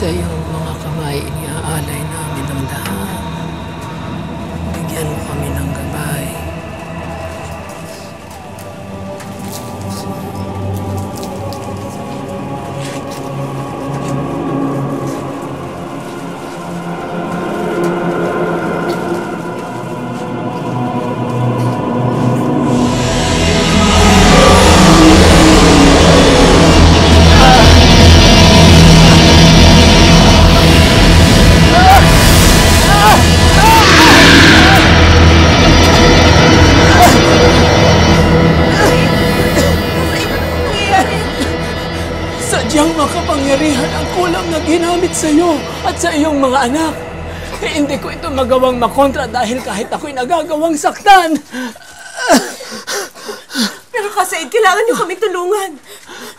Sa iyong mga kamay, iniaalay namin ang lahat. Bigyan mo kami ng gabay. Sadyang makapangyarihan ang kulam na ginamit sa iyo at sa iyong mga anak. Hindi ko ito magawang makontra dahil kahit ako'y nagagawang saktan. Pero Kasaid, kailangan niyo kami tulungan.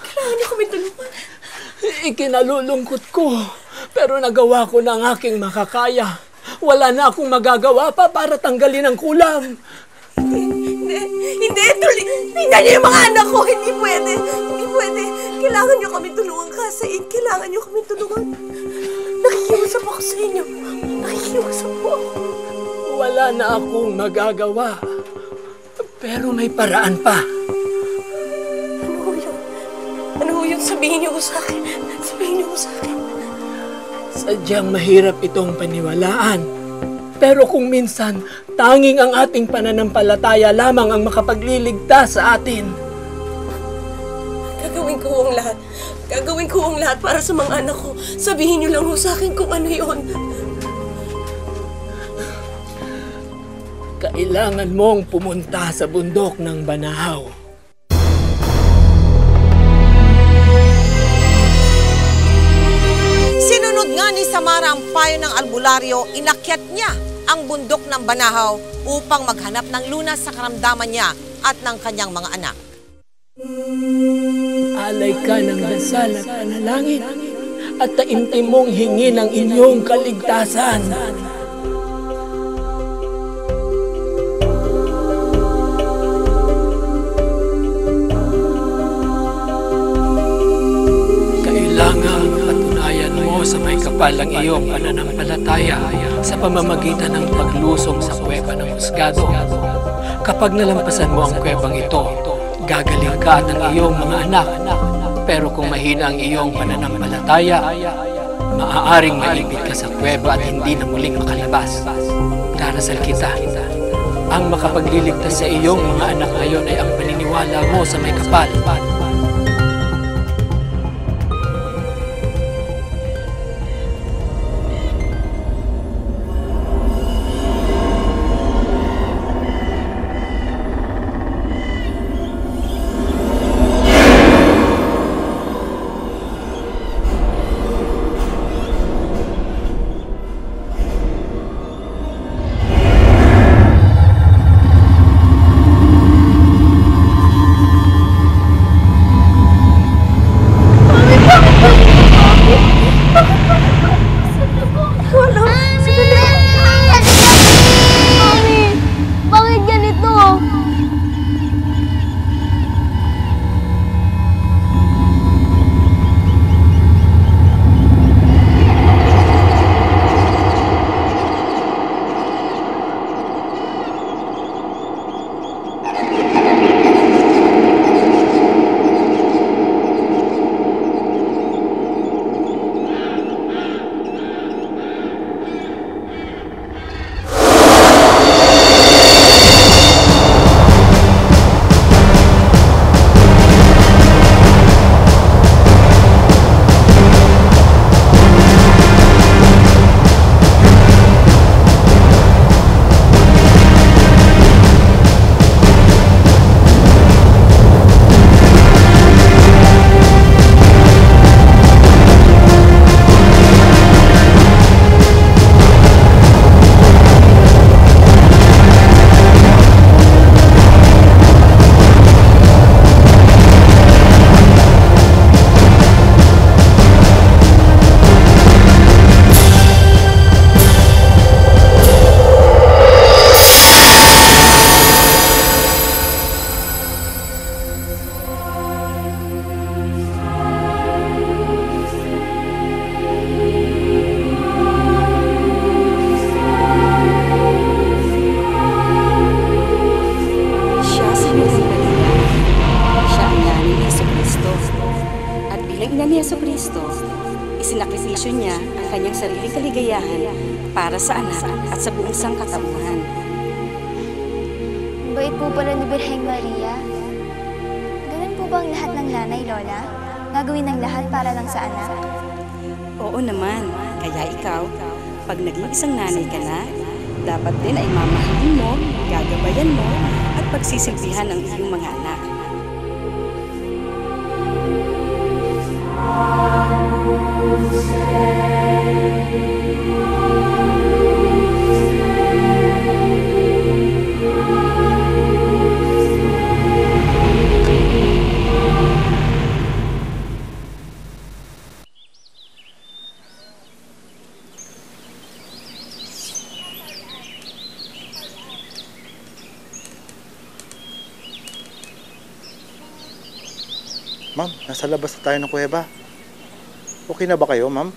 Kailangan niyo kami tulungan. Ikinalulungkot ko, pero nagawa ko na ang aking makakaya. Wala na akong magagawa pa para tanggalin ang kulam. Hindi, tingnan niyo yung mga anak ko. Hindi pwede. Kailangan niyo kami tulungan, Kasaid. Kailangan niyo kami tulungan. Nakikiusap ako sa inyo. Nakikiusap po ako. Wala na akong magagawa. Pero may paraan pa. Ano ho yun? Sabihin niyo ko sa akin. Sadyang mahirap itong paniwalaan. Pero kung minsan, tanging ang ating pananampalataya lamang ang makapagliligtas sa atin. Gagawin ko ang lahat para sa mga anak ko. Sabihin niyo lang ho sa akin kung ano yun. Kailangan mong pumunta sa bundok ng Banahaw. Sinunod nga ni Samara ang payo ng albularyo, inakyat niya ang bundok ng Banahaw upang maghanap ng lunas sa karamdaman niya at ng kanyang mga anak. Alay ka ng dasal at panalangin at taimtim mong hingin ang inyong kaligtasan. Kailangan patunayan mo sa may kapal ang iyong pananampalataya sa pamamagitan ng paglusong sa kuweba ng husgado. Kapag nalampasan mo ang kuwebang ito, gagaling ka at ang iyong mga anak. Pero kung mahina ang iyong pananampalataya, maaaring maipit ka sa kuweba at hindi na muling makalabas. Darasal kita. Ang makapagliligtas sa iyong mga anak ngayon ay ang paniniwala mo sa may kapal. Kristo, isinakrisisyo niya ang kanyang sariling kaligayahan para sa anak at sa buong sangkatauhan. Ang bait po pala ni Birheng Maria. Ganun po ba ang lahat ng nanay, Lola? Gagawin ng lahat para lang sa anak? Oo naman, kaya ikaw, pag naging isang nanay ka na, dapat din ay mamahalin mo, gagabayan mo, at pagsisilbihan ang iyong mga anak. Ma'am, nasa labas na tayo ng kuweba. Okay na ba kayo, ma'am?